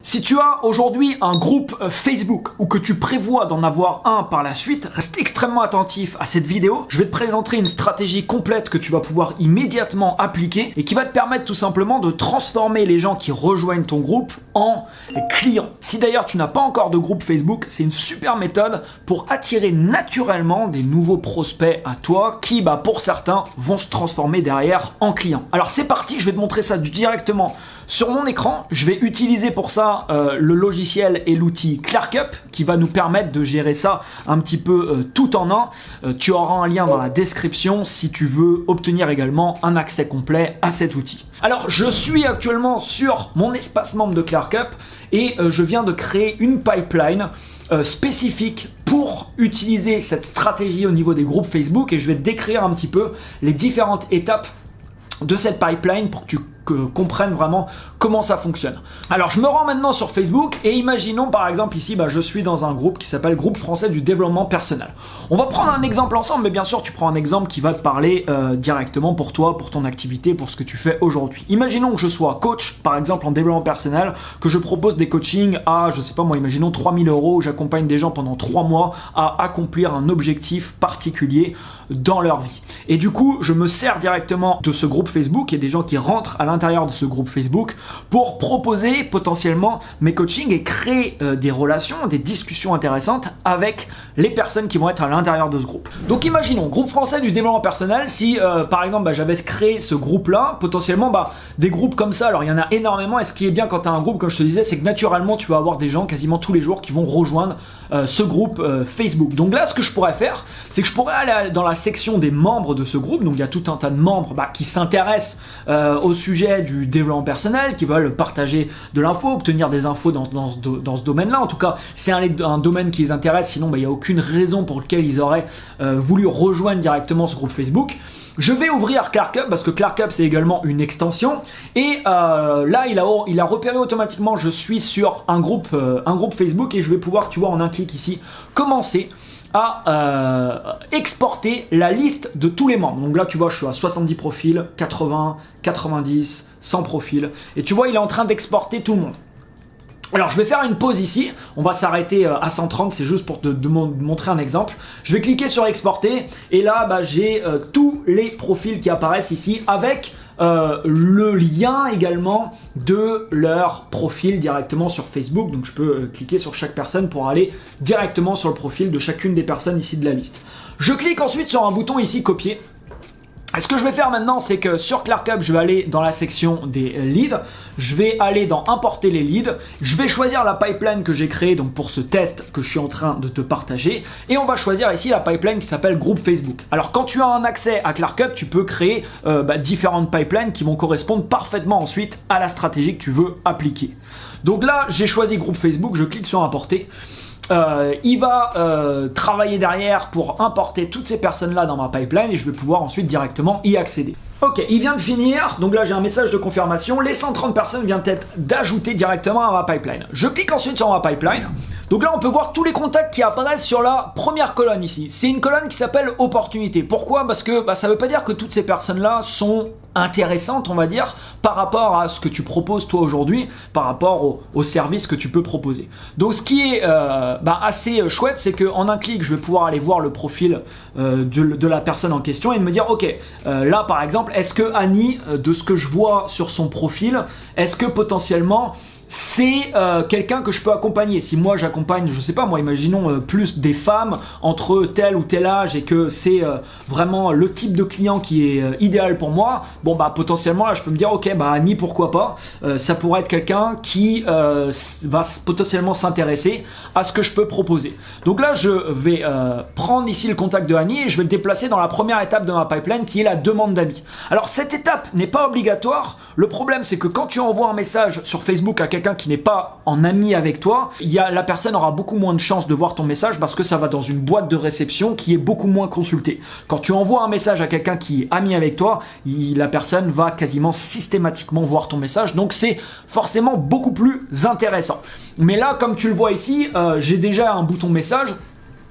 Si tu as aujourd'hui un groupe Facebook ou que tu prévois d'en avoir un par la suite, reste extrêmement attentif à cette vidéo. Je vais te présenter une stratégie complète que tu vas pouvoir immédiatement appliquer et qui va te permettre tout simplement de transformer les gens qui rejoignent ton groupe en clients. Si d'ailleurs tu n'as pas encore de groupe Facebook, c'est une super méthode pour attirer naturellement des nouveaux prospects à toi qui, pour certains, vont se transformer derrière en clients. Alors c'est parti, je vais te montrer ça directement sur mon écran. Je vais utiliser pour ça le logiciel et l'outil ClarkUp qui va nous permettre de gérer ça un petit peu tout en un. Tu auras un lien dans la description si tu veux obtenir également un accès complet à cet outil. Alors je suis actuellement sur mon espace membre de ClarkUp et je viens de créer une pipeline spécifique pour utiliser cette stratégie au niveau des groupes Facebook, et je vais te décrire un petit peu les différentes étapes de cette pipeline pour que tu comprennes vraiment comment ça fonctionne. Alors je me rends maintenant sur Facebook et imaginons par exemple ici je suis dans un groupe qui s'appelle Groupe Français du Développement Personnel. On va prendre un exemple ensemble, mais bien sûr tu prends un exemple qui va te parler directement pour toi, pour ton activité, pour ce que tu fais aujourd'hui. Imaginons que je sois coach par exemple en développement personnel, que je propose des coachings à, je sais pas moi, imaginons 3000 €, où j'accompagne des gens pendant 3 mois à accomplir un objectif particulier dans leur vie. Et du coup je me sers directement de ce groupe Facebook et des gens qui rentrent à l'intérieur de ce groupe Facebook pour proposer potentiellement mes coachings et créer des relations, des discussions intéressantes avec les personnes qui vont être à l'intérieur de ce groupe. Donc imaginons, Groupe Français du Développement Personnel, si par exemple j'avais créé ce groupe-là, potentiellement des groupes comme ça, alors il y en a énormément, et ce qui est bien quand tu as un groupe, comme je te disais, c'est que naturellement tu vas avoir des gens quasiment tous les jours qui vont rejoindre ce groupe Facebook. Donc là, ce que je pourrais faire, c'est que je pourrais aller dans la section des membres de ce groupe, donc il y a tout un tas de membres qui s'intéressent au sujet du développement personnel, qui veulent partager de l'info, obtenir des infos dans ce domaine-là. En tout cas, c'est un domaine qui les intéresse, sinon il n'y a aucune raison pour laquelle ils auraient voulu rejoindre directement ce groupe Facebook. Je vais ouvrir ClarkUp parce que ClarkUp c'est également une extension, et là il a repéré automatiquement je suis sur un groupe Facebook, et je vais pouvoir, tu vois, en un clic ici, commencer à exporter la liste de tous les membres. Donc là tu vois, je suis à 70 profils, 80, 90, 100 profils, et tu vois il est en train d'exporter tout le monde. Alors je vais faire une pause ici, on va s'arrêter à 130, c'est juste pour te montrer un exemple. Je vais cliquer sur exporter, et là j'ai tous les profils qui apparaissent ici avec le lien également de leur profil directement sur Facebook. Donc je peux cliquer sur chaque personne pour aller directement sur le profil de chacune des personnes ici de la liste. Je clique ensuite sur un bouton ici copier. Et ce que je vais faire maintenant, c'est que sur ClarkUp, je vais aller dans la section des leads, je vais aller dans importer les leads, je vais choisir la pipeline que j'ai créée donc pour ce test que je suis en train de te partager, et on va choisir ici la pipeline qui s'appelle groupe Facebook. Alors quand tu as un accès à ClarkUp, tu peux créer différentes pipelines qui vont correspondre parfaitement ensuite à la stratégie que tu veux appliquer. Donc là, j'ai choisi groupe Facebook, je clique sur importer. Il va travailler derrière pour importer toutes ces personnes-là dans ma pipeline, et je vais pouvoir ensuite directement y accéder. Ok, il vient de finir, donc là j'ai un message de confirmation, les 130 personnes viennent d'être ajoutées directement à ma pipeline. Je clique ensuite sur ma pipeline, donc là on peut voir tous les contacts qui apparaissent sur la première colonne ici. C'est une colonne qui s'appelle opportunité. Pourquoi? Parce que ça veut pas dire que toutes ces personnes-là sont intéressantes, on va dire, par rapport à ce que tu proposes toi aujourd'hui, par rapport au service que tu peux proposer. Donc ce qui est assez chouette, c'est qu'en un clic, je vais pouvoir aller voir le profil de la personne en question et me dire, ok, là par exemple, est-ce que Annie, de ce que je vois sur son profil, est-ce que potentiellement c'est quelqu'un que je peux accompagner? Si moi j'accompagne, je sais pas moi, imaginons plus des femmes entre tel ou tel âge, et que c'est vraiment le type de client qui est idéal pour moi, potentiellement là je peux me dire, ok, Annie, pourquoi pas, ça pourrait être quelqu'un qui va potentiellement s'intéresser à ce que je peux proposer. Donc là je vais prendre ici le contact de Annie et je vais le déplacer dans la première étape de ma pipeline, qui est la demande d'amis. Alors cette étape n'est pas obligatoire. Le problème c'est que quand tu envoies un message sur Facebook à quelqu'un qui n'est pas en ami avec toi, la personne aura beaucoup moins de chances de voir ton message, parce que ça va dans une boîte de réception qui est beaucoup moins consultée. Quand tu envoies un message à quelqu'un qui est ami avec toi, la personne va quasiment systématiquement voir ton message, donc c'est forcément beaucoup plus intéressant. Mais là, comme tu le vois ici, j'ai déjà un bouton message.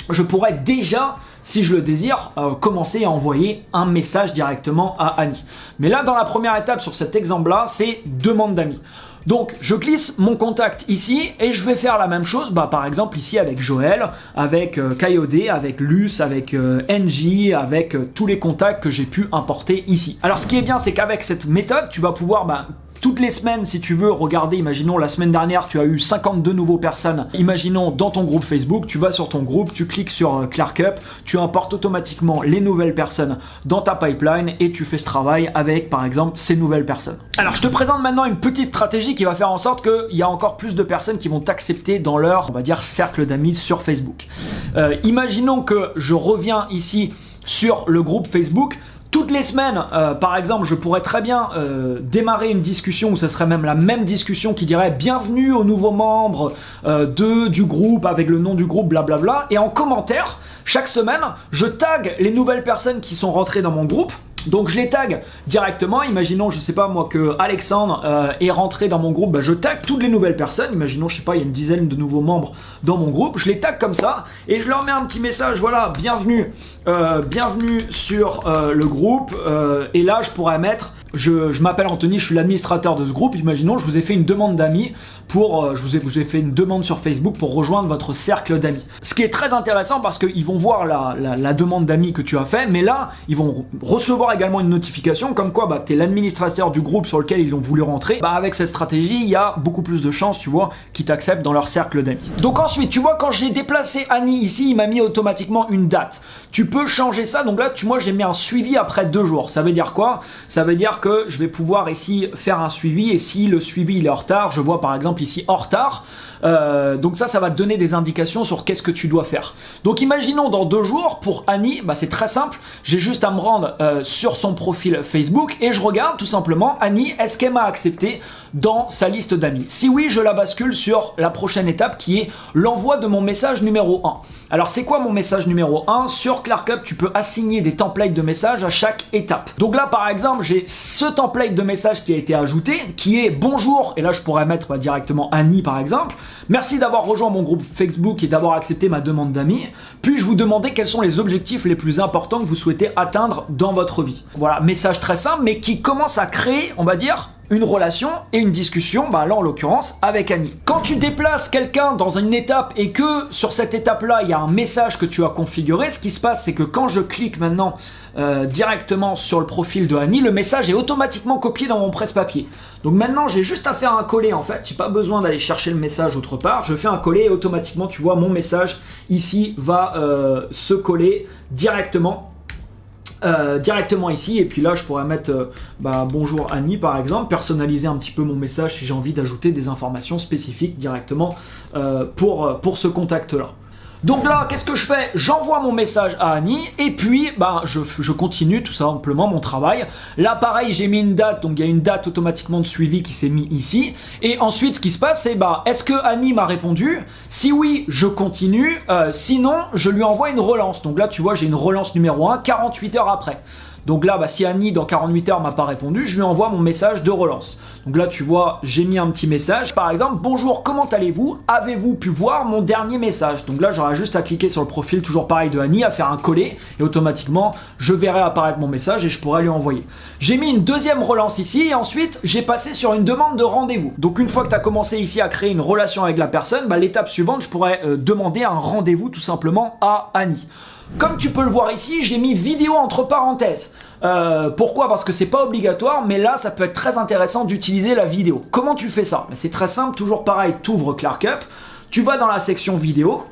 Je pourrais déjà, si je le désire, commencer à envoyer un message directement à Annie. Mais là, dans la première étape sur cet exemple-là, c'est demande d'amis. Donc je glisse mon contact ici et je vais faire la même chose par exemple ici avec Joël, avec Coyote, avec Luce, avec NJ, avec tous les contacts que j'ai pu importer ici. Alors ce qui est bien, c'est qu'avec cette méthode, tu vas pouvoir toutes les semaines, si tu veux regarder, imaginons la semaine dernière, tu as eu 52 nouveaux personnes. Imaginons dans ton groupe Facebook, tu vas sur ton groupe, tu cliques sur ClearCup, tu importes automatiquement les nouvelles personnes dans ta pipeline et tu fais ce travail avec, par exemple, ces nouvelles personnes. Alors, je te présente maintenant une petite stratégie qui va faire en sorte qu'il y a encore plus de personnes qui vont t'accepter dans leur, on va dire, cercle d'amis sur Facebook. Imaginons que je reviens ici sur le groupe Facebook. Toutes les semaines, par exemple, je pourrais très bien démarrer une discussion où ce serait même la même discussion qui dirait « Bienvenue aux nouveaux membres du groupe » avec le nom du groupe, blablabla. Et en commentaire, chaque semaine, je tag les nouvelles personnes qui sont rentrées dans mon groupe. Donc je les tag directement, imaginons je sais pas moi que Alexandre est rentré dans mon groupe, je tag toutes les nouvelles personnes, imaginons je sais pas il y a une dizaine de nouveaux membres dans mon groupe, je les tag comme ça et je leur mets un petit message, voilà, bienvenue sur le groupe et là je pourrais mettre, je m'appelle Anthony, je suis l'administrateur de ce groupe, imaginons je vous ai fait une demande d'amis pour, je vous ai fait une demande sur Facebook pour rejoindre votre cercle d'amis. Ce qui est très intéressant parce qu'ils vont voir la demande d'amis que tu as fait, mais là ils vont recevoir également une notification comme quoi tu es l'administrateur du groupe sur lequel ils ont voulu rentrer. Avec cette stratégie, il y a beaucoup plus de chances, tu vois, qu'ils t'acceptent dans leur cercle d'amis. Donc ensuite, tu vois, quand j'ai déplacé Annie ici, il m'a mis automatiquement une date. Tu peux changer ça, donc là, moi j'ai mis un suivi après 2 jours. Ça veut dire quoi? Ça veut dire que je vais pouvoir ici faire un suivi et si le suivi il est en retard, je vois par exemple ici en retard, donc ça va te donner des indications sur qu'est-ce que tu dois faire. Donc imaginons dans 2 jours, pour Annie, c'est très simple, j'ai juste à me rendre sur son profil Facebook et je regarde tout simplement Annie, est-ce qu'elle m'a accepté dans sa liste d'amis? Si oui, je la bascule sur la prochaine étape qui est l'envoi de mon message numéro 1. Alors c'est quoi mon message numéro 1? Sur ClearCup, tu peux assigner des templates de messages à chaque étape. Donc là par exemple, j'ai ce template de message qui a été ajouté, qui est bonjour, et là je pourrais mettre directement Annie par exemple. Merci d'avoir rejoint mon groupe Facebook et d'avoir accepté ma demande d'amis. Puis-je vous demander quels sont les objectifs les plus importants que vous souhaitez atteindre dans votre vie? Voilà, message très simple, mais qui commence à créer, on va dire, une relation et une discussion, là en l'occurrence avec Annie. Quand tu déplaces quelqu'un dans une étape et que sur cette étape-là, il y a un message que tu as configuré, ce qui se passe, c'est que quand je clique maintenant directement sur le profil de Annie, le message est automatiquement copié dans mon presse-papier. Donc maintenant, j'ai juste à faire un coller en fait, j'ai pas besoin d'aller chercher le message autre part, je fais un coller et automatiquement, tu vois, mon message ici va se coller directement ici, et puis là je pourrais mettre bonjour Annie par exemple, personnaliser un petit peu mon message si j'ai envie d'ajouter des informations spécifiques directement pour ce contact là. Donc là, qu'est-ce que je fais? J'envoie mon message à Annie et puis je continue tout simplement mon travail. Là pareil, j'ai mis une date, donc il y a une date automatiquement de suivi qui s'est mis ici. Et ensuite ce qui se passe c'est est-ce que Annie m'a répondu? Si oui, je continue, sinon je lui envoie une relance. Donc là tu vois, j'ai une relance numéro 1 48 heures après. Donc là, si Annie dans 48 heures m'a pas répondu, je lui envoie mon message de relance. Donc là, tu vois, j'ai mis un petit message. Par exemple, bonjour, comment allez-vous? Avez-vous pu voir mon dernier message? Donc là, j'aurai juste à cliquer sur le profil, toujours pareil de Annie, à faire un coller et automatiquement, je verrai apparaître mon message et je pourrai lui envoyer. J'ai mis une deuxième relance ici et ensuite, j'ai passé sur une demande de rendez-vous. Donc une fois que tu as commencé ici à créer une relation avec la personne, l'étape suivante, je pourrais demander un rendez-vous tout simplement à Annie. Comme tu peux le voir ici, j'ai mis vidéo entre parenthèses. Pourquoi? Parce que c'est pas obligatoire, mais là ça peut être très intéressant d'utiliser la vidéo. Comment tu fais ça? C'est très simple, toujours pareil, tu ouvres ClearCup, tu vas dans la section vidéo.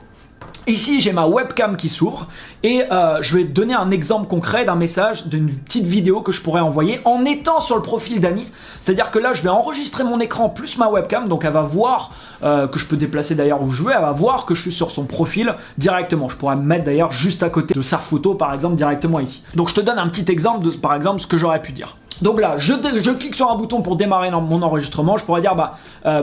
Ici, j'ai ma webcam qui s'ouvre et je vais te donner un exemple concret d'un message, d'une petite vidéo que je pourrais envoyer en étant sur le profil d'Annie. C'est-à-dire que là, je vais enregistrer mon écran plus ma webcam, donc elle va voir, que je peux déplacer d'ailleurs où je veux, elle va voir que je suis sur son profil directement. Je pourrais me mettre d'ailleurs juste à côté de sa photo, par exemple, directement ici. Donc je te donne un petit exemple de, par exemple, ce que j'aurais pu dire. Donc là, je clique sur un bouton pour démarrer mon enregistrement. Je pourrais dire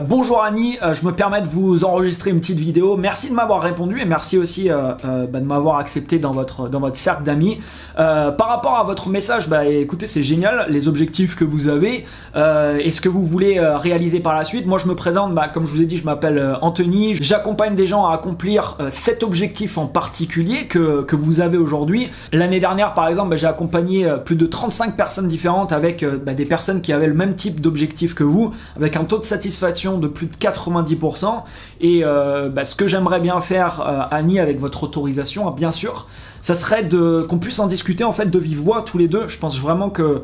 bonjour Annie, je me permets de vous enregistrer une petite vidéo. Merci de m'avoir répondu et merci aussi de m'avoir accepté dans votre cercle d'amis. Par rapport à votre message, écoutez, c'est génial, les objectifs que vous avez et ce que vous voulez réaliser par la suite. Moi, je me présente, comme je vous ai dit, je m'appelle Anthony. J'accompagne des gens à accomplir cet objectif en particulier que vous avez aujourd'hui. L'année dernière, par exemple, j'ai accompagné plus de 35 personnes différentes avec avec des personnes qui avaient le même type d'objectif que vous, avec un taux de satisfaction de plus de 90%. Et ce que j'aimerais bien faire, Annie, avec votre autorisation, bien sûr, ça serait qu'on puisse en discuter en fait de vive voix tous les deux. Je pense vraiment que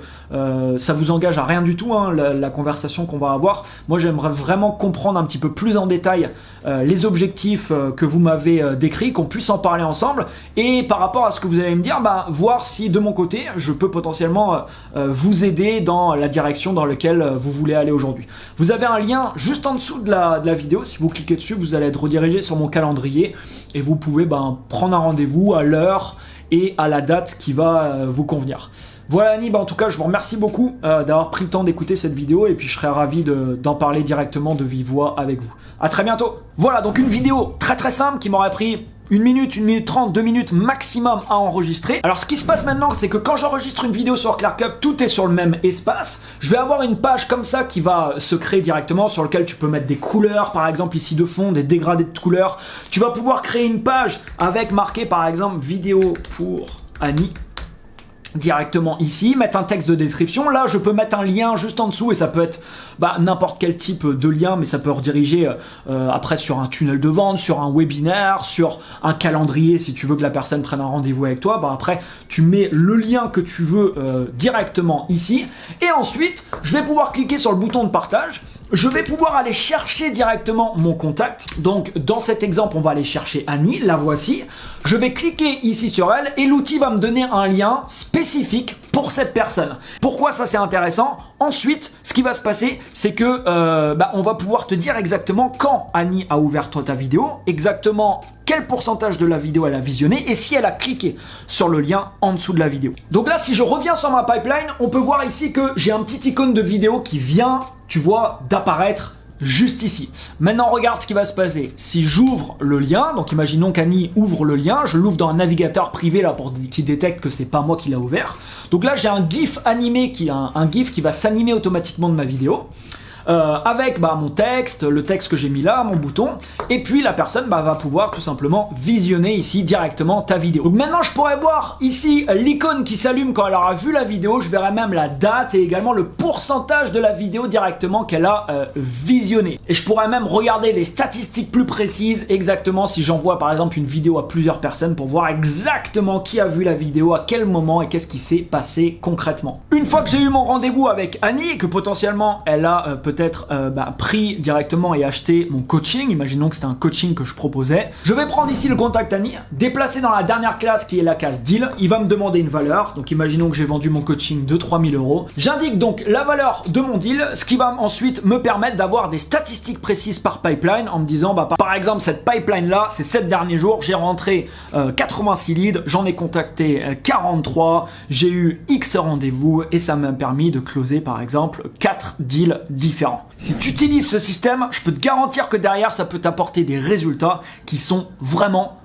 ça vous engage à rien du tout, hein, la conversation qu'on va avoir. Moi, j'aimerais vraiment comprendre un petit peu plus en détail les objectifs que vous m'avez décrits, qu'on puisse en parler ensemble. Et par rapport à ce que vous allez me dire, voir si de mon côté, je peux potentiellement vous aider dans la direction dans laquelle vous voulez aller aujourd'hui. Vous avez un lien juste en dessous de la vidéo. Si vous cliquez dessus, vous allez être redirigé sur mon calendrier et vous pouvez prendre un rendez-vous à l'heure et à la date qui va vous convenir. Voilà Annie, en tout cas je vous remercie beaucoup d'avoir pris le temps d'écouter cette vidéo et puis je serais ravi d'en parler directement de vive voix avec vous. À très bientôt. Voilà, donc une vidéo très très simple qui m'aurait pris 1 minute, 1 minute 30, 2 minutes maximum à enregistrer. Alors ce qui se passe maintenant, c'est que quand j'enregistre une vidéo sur ClearCup, tout est sur le même espace. Je vais avoir une page comme ça qui va se créer directement, sur lequel tu peux mettre des couleurs, par exemple ici de fond, des dégradés de couleurs. Tu vas pouvoir créer une page avec marqué par exemple vidéo pour Annie directement ici, mettre un texte de description. Là je peux mettre un lien juste en dessous et ça peut être n'importe quel type de lien, mais ça peut rediriger après sur un tunnel de vente, sur un webinaire, sur un calendrier si tu veux que la personne prenne un rendez-vous avec toi. Après tu mets le lien que tu veux directement ici et ensuite je vais pouvoir cliquer sur le bouton de partage. Je vais pouvoir aller chercher directement mon contact. Donc dans cet exemple, on va aller chercher Annie, la voici. Je vais cliquer ici sur elle et l'outil va me donner un lien spécifique pour cette personne. Pourquoi ça c'est intéressant? Ensuite, ce qui va se passer, c'est que on va pouvoir te dire exactement quand Annie a ouvert ta vidéo, exactement quel pourcentage de la vidéo elle a visionné et si elle a cliqué sur le lien en dessous de la vidéo. Donc là, si je reviens sur ma pipeline, on peut voir ici que j'ai un petit icône de vidéo qui vient, tu vois, d'apparaître juste ici. Maintenant, regarde ce qui va se passer. Si j'ouvre le lien, donc imaginons qu'Annie ouvre le lien, je l'ouvre dans un navigateur privé là pour qu'il détecte que c'est pas moi qui l'a ouvert. Donc là, j'ai un GIF animé un GIF qui va s'animer automatiquement de ma vidéo. Avec mon texte, le texte que j'ai mis là, mon bouton, et puis la personne va pouvoir tout simplement visionner ici directement ta vidéo. Donc maintenant je pourrais voir ici l'icône qui s'allume quand elle aura vu la vidéo, je verrai même la date et également le pourcentage de la vidéo directement qu'elle a visionné. Et je pourrais même regarder les statistiques plus précises, exactement si j'envoie par exemple une vidéo à plusieurs personnes pour voir exactement qui a vu la vidéo, à quel moment et qu'est-ce qui s'est passé concrètement. Une fois que j'ai eu mon rendez-vous avec Annie et que potentiellement elle a peut-être pris directement et acheté mon coaching, imaginons que c'était un coaching que je proposais, je vais prendre ici le contact Annie, déplacer dans la dernière classe qui est la case deal, il va me demander une valeur, donc imaginons que j'ai vendu mon coaching de 3000 €, j'indique donc la valeur de mon deal, ce qui va ensuite me permettre d'avoir des statistiques précises par pipeline en me disant par exemple cette pipeline là, ces 7 derniers jours, j'ai rentré 86 leads, j'en ai contacté 43, j'ai eu X rendez-vous et ça m'a permis de closer par exemple 4 deals différents. Si tu utilises ce système, je peux te garantir que derrière, ça peut t'apporter des résultats qui sont vraiment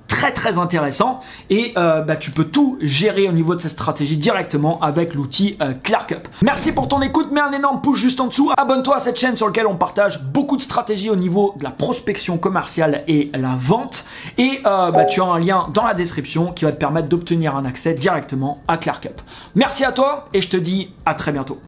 très très intéressants et tu peux tout gérer au niveau de cette stratégie directement avec l'outil ClearCup. Merci pour ton écoute, mets un énorme pouce juste en dessous, abonne-toi à cette chaîne sur laquelle on partage beaucoup de stratégies au niveau de la prospection commerciale et la vente et tu as un lien dans la description qui va te permettre d'obtenir un accès directement à ClearCup. Merci à toi et je te dis à très bientôt.